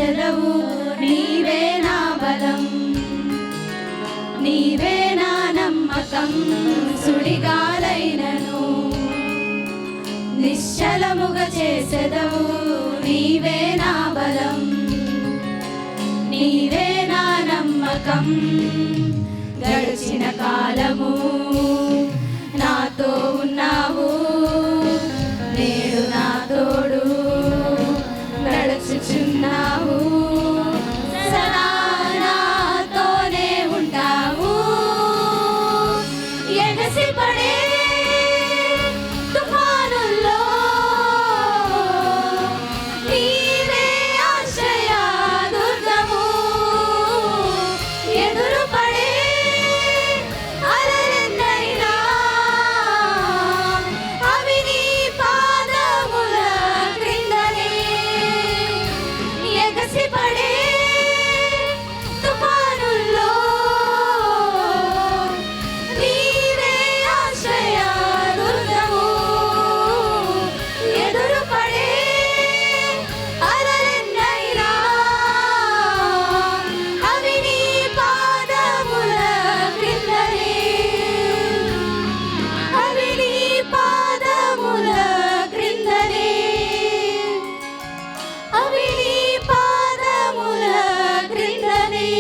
చేసెదవు, నీవే నా బలం, నీవే నా నమ్మకం. సుడిగాలైనను నిశ్చలముగా చేసెదవు, నీవే నా బలం, నీవే నా నమ్మకం. గడిచిన కాలము నాతో ఉన్నావు, నేడు నా తోడు నడుచుచున్నావు. సదా నాతోనే ఉంటావు. ఎగసిపడే తుఫానుల్లో నీవే ఆశ్రయ దుర్గము. ఎదురుపడే అలలెన్నైనా అవి నీ పాదముల క్రిందనే. ఎగసిపడే తుఫానుల్లో నీవే ఆశ్రయ దుర్గము. ఎదురుపడే అలలెన్నైనా అవి నీ పాదముల క్రిందనే. అవి నీ పాదముల క్రిందనే. అవి నీ పాదముల క్రిందనే.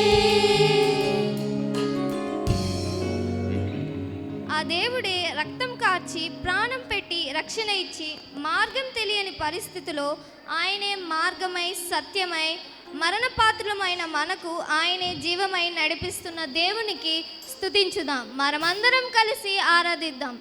ఆ దేవుడే రక్తం కార్చి ప్రాణం పెట్టి రక్షణ ఇచ్చి మార్గం తెలియని పరిస్థితిలో ఆయనే మార్గమై సత్యమై మరణపాత్రులమైన మనకు ఆయనే జీవమై నడిపిస్తున్న దేవునికి స్తుతించుదాం. మనమందరం కలిసి ఆరాధిద్దాం.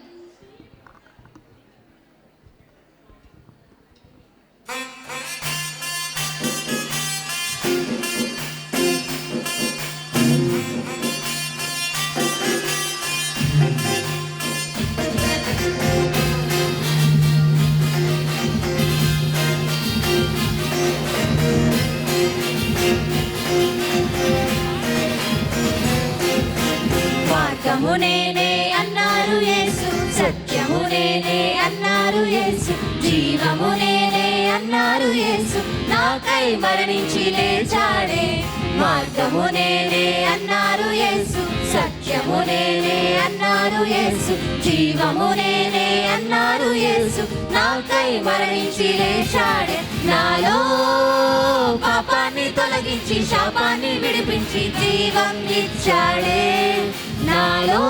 మార్గము నేనే అన్నారు యేసు, సత్యము నేనే అన్నారు యేసు, జీవము నేనే అన్నారు యేసు, నాకై మరణించి లేచాడే. మార్గము నేనే అన్నారు యేసు, సత్యము నేనే అన్నారు యేసు, జీవము నేనే అన్నారు యేసు, నాకై మరణించి లేచాడే. నాలో పాపాన్ని తొలగించి శాపాన్ని విడిపించి జీవం ఇచ్చాడే. నాలో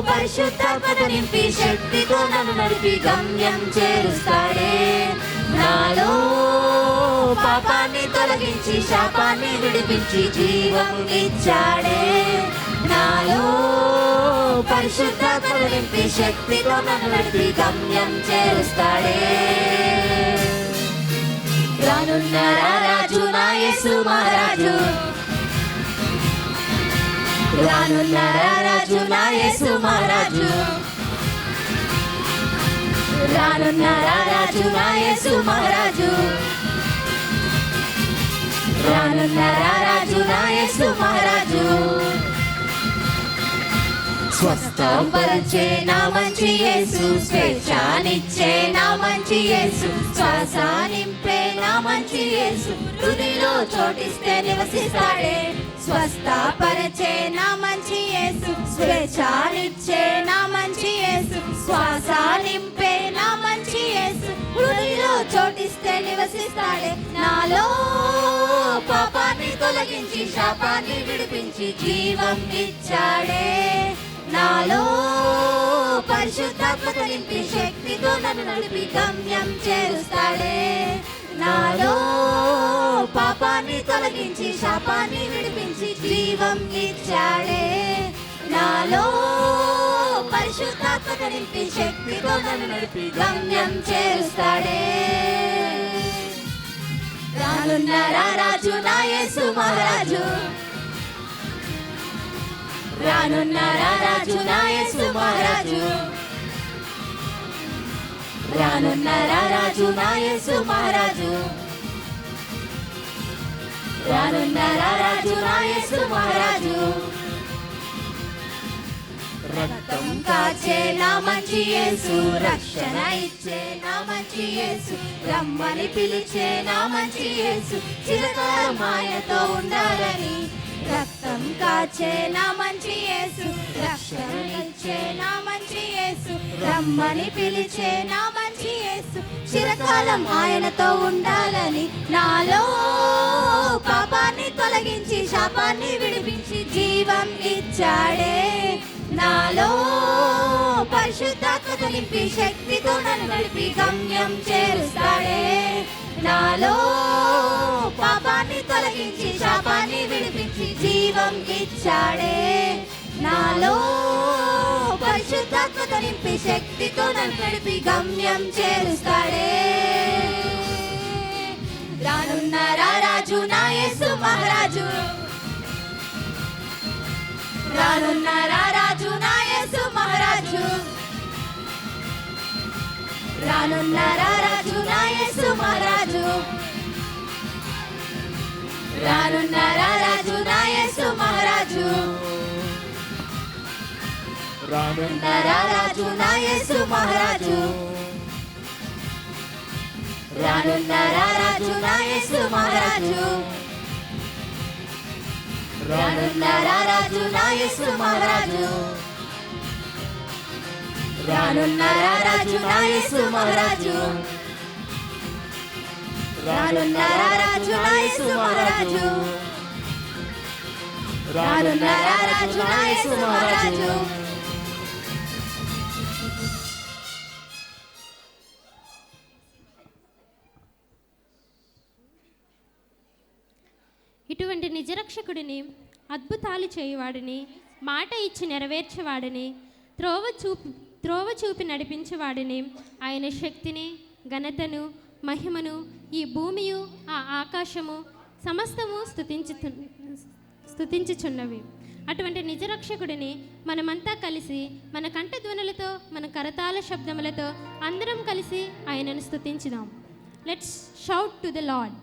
పరిశుద్ధాత్మను నింపి శక్తితో నన్ను నడిపి గమ్యం చేరుస్తాడే. నాలో పాపాన్ని తొలగించి శాపాన్ని విడిపించి జీవం ఇచ్చాడే. నాలో పరిశుద్ధాత్మను నింపి శక్తితో నన్ను నడిపి గమ్యం చేరుస్తాడే. రానున్న రారాజు నా యేసు మహారాజు, రానున్న రారాజు నా యేసు మహారాజు, రానున్న రారాజు నా యేసు మహారాజు, రానున్న రారాజు నా యేసు మహారాజు. స్వస్థపరిచే నా మంచి యేసు, స్వేచ్ఛనిచ్చే నా మంచి యేసు, శ్వాస నింపే నా మంచి యేసు, హృదయలో చోటిస్తే నివసిస్తాడే. స్వస్థపరిచే నా మంచి యేసు, స్వేచ్ఛనిచ్చే నా మంచి యేసు, శ్వాస నింపే నా మంచి యేసు, హృదయలో చోటిస్తే నివసిస్తాడే. నాలో పాపాన్ని తొలగించి శాపాన్ని విడిపించి జీవం ఇచ్చాడే. నాలో పరిశుద్ధాత్మత నింపి శక్తితో నన్ను నడిపి గమ్యం చేరుస్తాడే. నాలో పాపాన్ని తొలగించి శాపాన్ని విడిపించి జీవం ఇచ్చాడే. నాలో పరిశుద్ధాత్మత నింపి శక్తితో నన్ను నడిపి గమ్యం చేరుస్తాడే. రానున్న రారాజు నా యేసు మహారాజు, రానున్న రారాజు నా యేసు మహారాజు, రానున్న రారాజు నా యేసు మహారాజు, రానున్న రారాజు నా యేసు మహారాజు, రక్తం కాచే నా మంచి యేసు, రక్షణ ఇచ్చే నా మంచి యేసు, రమ్మని పిలిచే నా మంచి యేసు, చిరకాలం ఆయనతో ఉండాలని. రక్తం కాచే నా మంచి యేసు, రక్షణ ఇచ్చే నా మంచి యేసు, రమ్మని పిలిచే నా మంచి యేసు, చిరకాలం ఆయనతో ఉండాలని. నాలో పాపాన్ని తొలగించి శాపాన్ని విడిపించి జీవం ఇచ్చాడే. నాలో పరిశుద్ధాత్మతో నింపి శక్తితో నన్ను నడిపి గమ్యం చేరుస్తాడే. నాలో పాపాన్ని తొలగించి శాపాన్ని విడిపించి జీవం ఇచ్చాడే. నాలో పరిశుద్ధాత్మతో నింపి శక్తితో నన్ను నడిపి గమ్యం చేరుస్తాడే. రానున్న రారాజు నా యేసు మహారాజు, రానున్న రారాజు నా యేసు మహారాజు, రానున్న రారాజు నా యేసు మహారాజు, రానున్న రారాజు నా యేసు మహారాజు, రానున్న రారాజు నా యేసు మహారాజు, రానున్న రారాజు నా యేసు మహారాజు, రానున్న రారాజు నా యేసు మహారాజు, రానున్న రారాజు నా యేసు మహారాజు, రానున్న రారాజు నా యేసు మహారాజు, రానున్న రారాజు నా యేసు మహారాజు. ఇటువంటి నిజరక్షకుడిని, అద్భుతాలు చేయువాడిని, మాట ఇచ్చి నెరవేర్చేవాడిని, త్రోవ చూపి నడిపించేవాడిని, ఆయన శక్తిని, ఘనతను, మహిమను ఈ భూమియు ఆ ఆకాశము సమస్తము స్తుతించుచున్నవి. అటువంటి నిజరక్షకుడిని మనమంతా కలిసి మన కంఠధ్వనులతో, మన కరతాళ శబ్దములతో అందరం కలిసి ఆయనను స్తుతించుదాం. Let's shout to the lord.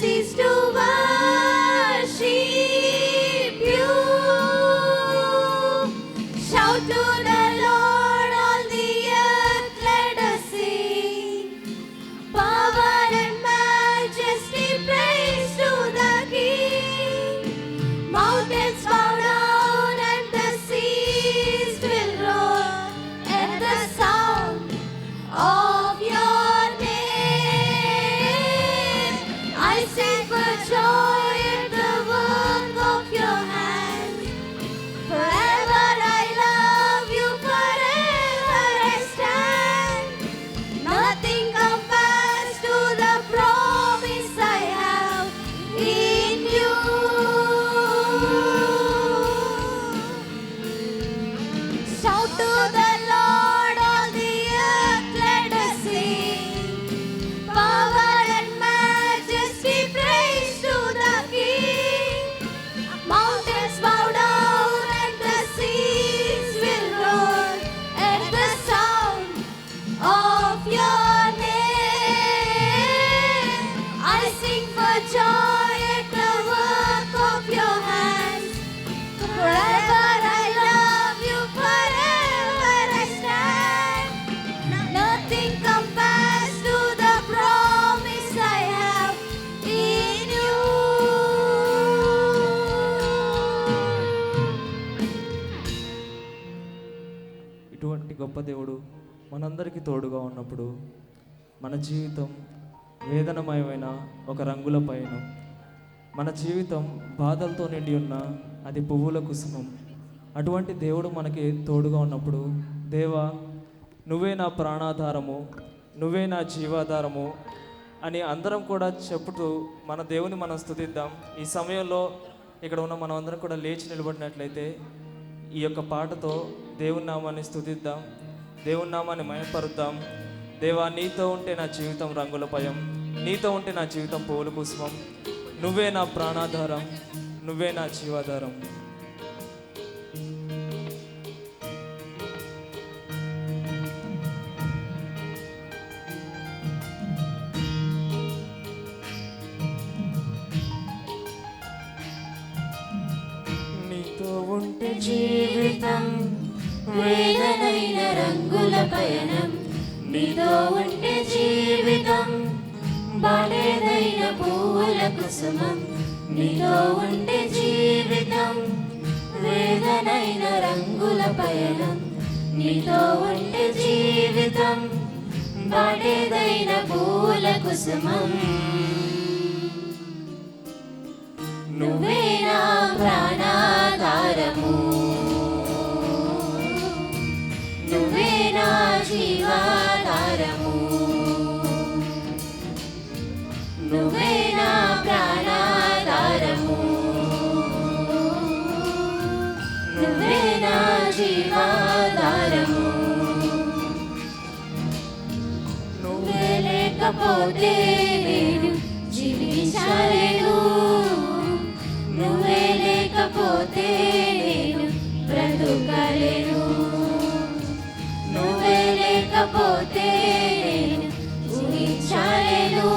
cease to worship you. sing for joy at the work of your hands. Forever I love you, forever I stand. Nothing compares to the promise I have in you. Shout to the Lord, all the earth, let us sing. Power and majesty, praise to the King. Mountains bow down and the seas will roar at the sound of your name. I sing for joy at the work of your hands. Forever I love you, forever I stand. Nothing compares to the promise I have in you. ఇటువంటి గొప్ప దేవుడు మనందరికీ తోడుగా ఉన్నప్పుడు మన జీవితం వేదనమయమైన ఒక రంగుల పైన, మన జీవితం బాధలతో నిండి ఉన్న అది పువ్వుల కుసుమం. అటువంటి దేవుడు మనకి తోడుగా ఉన్నప్పుడు, దేవా నువ్వే నా ప్రాణాధారము, నువ్వే నా జీవాధారము అని అందరం కూడా చెప్పుతూ మన దేవుని మనం స్తుతిద్దాం. ఈ సమయంలో ఇక్కడ ఉన్న మనం అందరం కూడా లేచి నిలబడినట్లయితే ఈ యొక్క పాటతో దేవుని నామాన్ని స్తుతిద్దాం, దేవుని నామాన్ని మహిమపరుద్దాం. దేవా నీతో ఉంటే నా జీవితం రంగులపయం, నీతో ఉంటే నా జీవితం పువ్వుల కుసుమం, నువ్వే నా ప్రాణాధారం, నువ్వే నా జీవాధారం. నీతో ఉంటే జీవితం వేదనైన రంగుల పయనం, నీతో ఉంటే జీవితం బాలేదైన పువ్వుల కుసుమం. నీతో ఉంటే జీవితం వేదనైన రంగుల పయనం, నీతో ఉంటే జీవితం బాలేదైన పువ్వుల కుసుమం. నువ్వే నా ప్రాణాధారము, నువ్వే నా జీవాధారము, నువ్వే నా ప్రాణాధారము, నువ్వే నా జీవాధారము. నువ్వే లేకపోతే నేను జీవించలేను, నువ్వే లేకపోతే నేను బ్రతుకలేను, నువ్వే లేకపోతే నేను ఊహించలేను,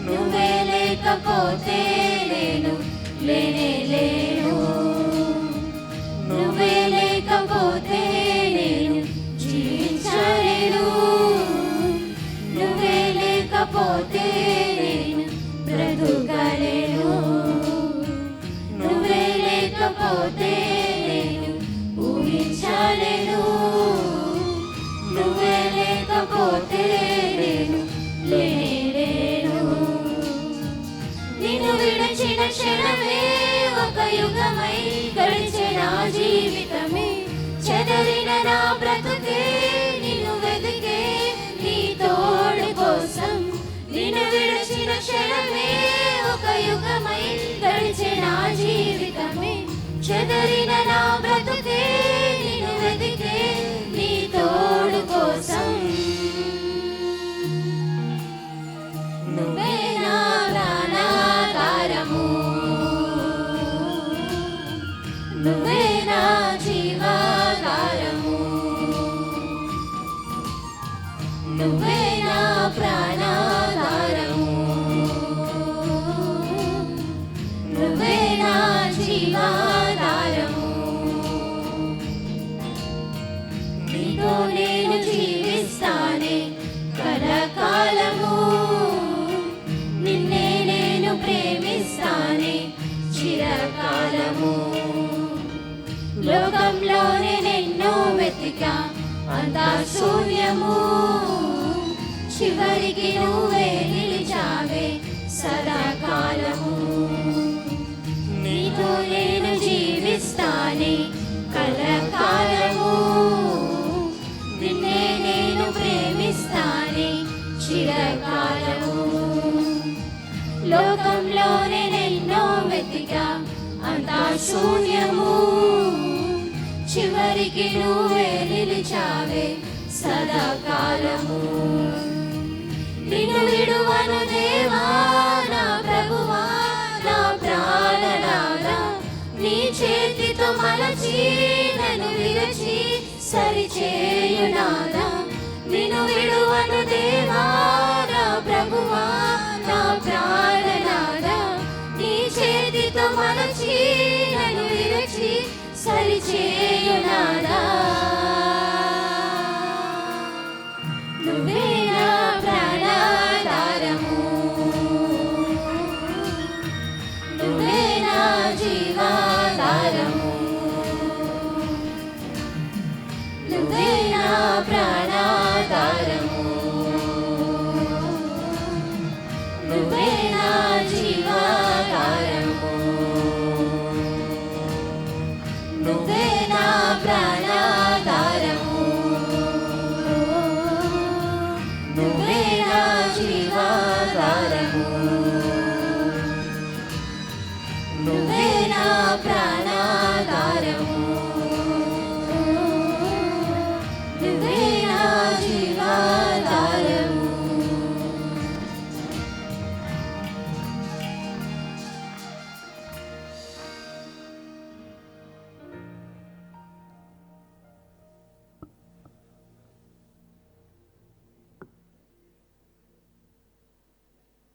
నువ్వే లేకపోతే నేను లేనేలేను, నువ్వే లేకపోతే నేను జీవించలేను, నువ్వే లేకపోతే నేను బ్రతుకలేను, నువ్వే లేకపోతే నేను ఊహించలేను, నువ్వే లేకపోతే నేను లేనేలేను. నిన్ను విడిచిన క్షణమే ఒక యుగమై గడిచే నా జీవితమే, చెదరిన నా బ్రతుకే నిన్ను వెతికే నీ తోడు కోసం. నిన్ను విడిచిన క్షణమే ఒక యుగమై గడిచే నా జీవితమే, చెదరిన నా బ్రతుకే నిన్ను వెతికే నీ తోడు కోసం. నువ్వే నా ప్రాణాధారము, నువ్వే నా జీవాధారము, నువ్వే నా ప్రాణాధారము, నువ్వే నా జీవాధారము. నీతో నేను జీవిస్తానే కలకాలము, నిన్నే నేను ప్రేమిస్తానే చిరకాలము. లోకంలో నేనెన్నో వెతికా అంతా శూన్యము, చివరికి నువ్వే నిలిచావే సదాకాలము. నీతో నేను జీవిస్తానే కలకాలము, నిన్నే నేను ప్రేమిస్తానే చిరకాలము. లోకంలో నేనెన్నో వెతికా అంతా శూన్యము, చివరికి నువ్వే నిలిచావే సదాకాలము. నిన్ను విడువను దేవా నా ప్రభువా నా ప్రాణనాథా, నీ చేతితో మలచి నన్ను విరచి సరిచేయునాదా. నిన్ను విడువను దేవా నా ప్రభువా నా ప్రాణనాథా, నీ చేతితో మలచి నన్ను విరచి సరిచేయునాదా. నువ్వే నా ప్రాణాధారము, నువ్వే నా జీవాధారము, నువ్వే నా ప్రాణాధారము, నువ్వే నా జీవాధారము, నువ్వే నా ప్రాణాధారము, నువ్వే నా జీవాధారము, నువ్వే నా ప్రాణాధారము, నువ్వే నా జీవాధారము.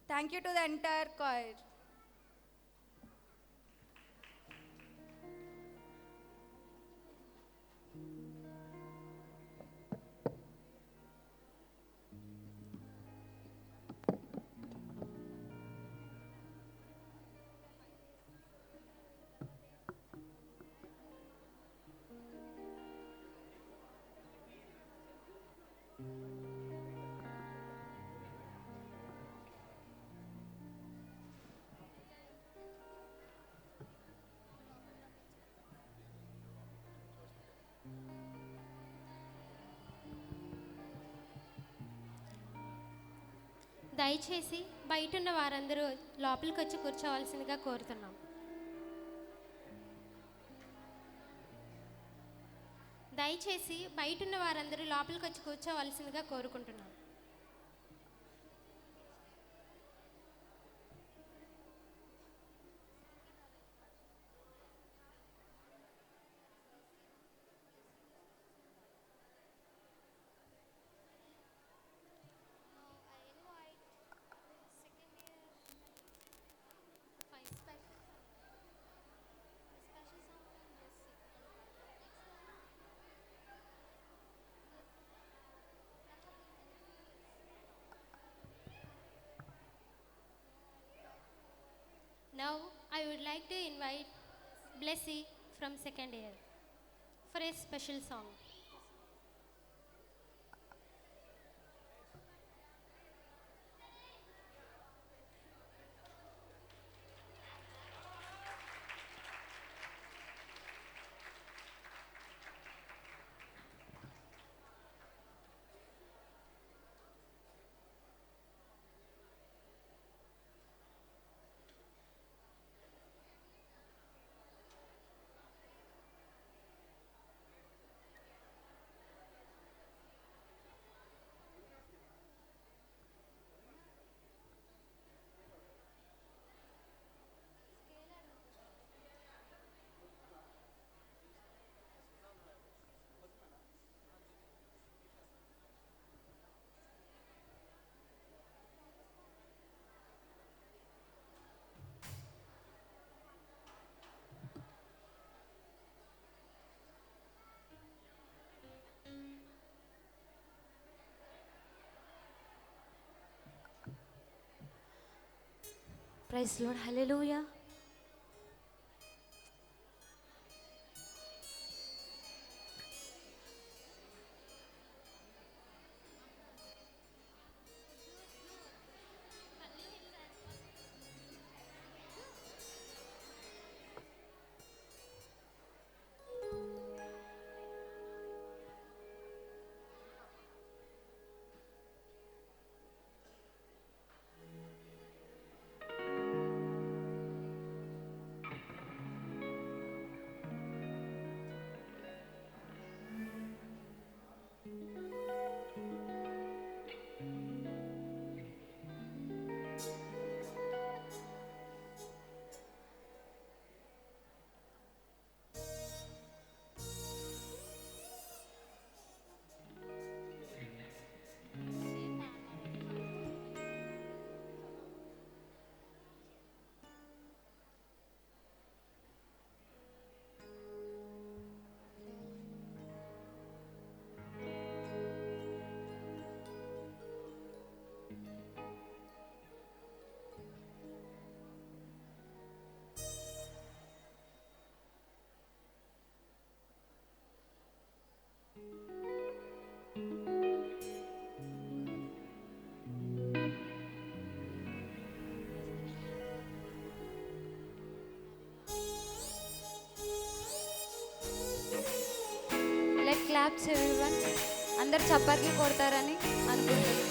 Thank you to the entire choir. దయచేసి బయట ఉన్న వారందరూ లోపలికి వచ్చి కూర్చోవలసిందిగా కోరుతున్నాం. దయచేసి బయట ఉన్న వారందరూ లోపలికి వచ్చి కూర్చోవలసిందిగా కోరుకుంటున్నాం. Now I would like to invite Blessy from second year for a special song. Praise the Lord. Hallelujah. Claps everyone. అందరు చప్పట్లు కొడతారని అనుకుంటున్నాను.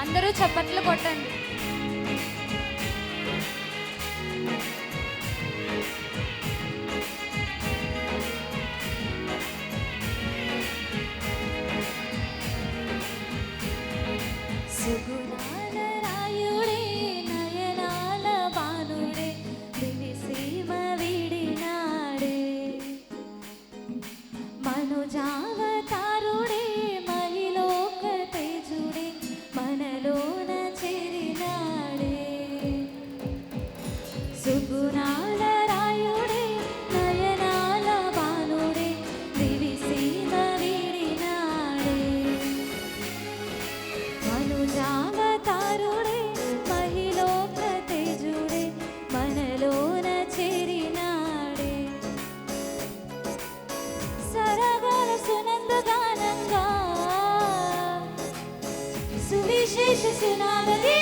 అందరూ చప్పట్లు కొట్టండి. సుగుణాల రాయుడే నయనాల బాలుడే దివిసీమ వీడినాడే మనుజావతారుడే మహిలోక తేజుడే మనలోన చేరినాడే. సుగుణాల రాయుడే నయనాల బాలుడే దివిసీమ వీడినాడే మనుజావతారుడే మహిలోక తేజుడే మనలోన చేరినాడే. సరగల సునందగానంగా సువిశేష సునామదే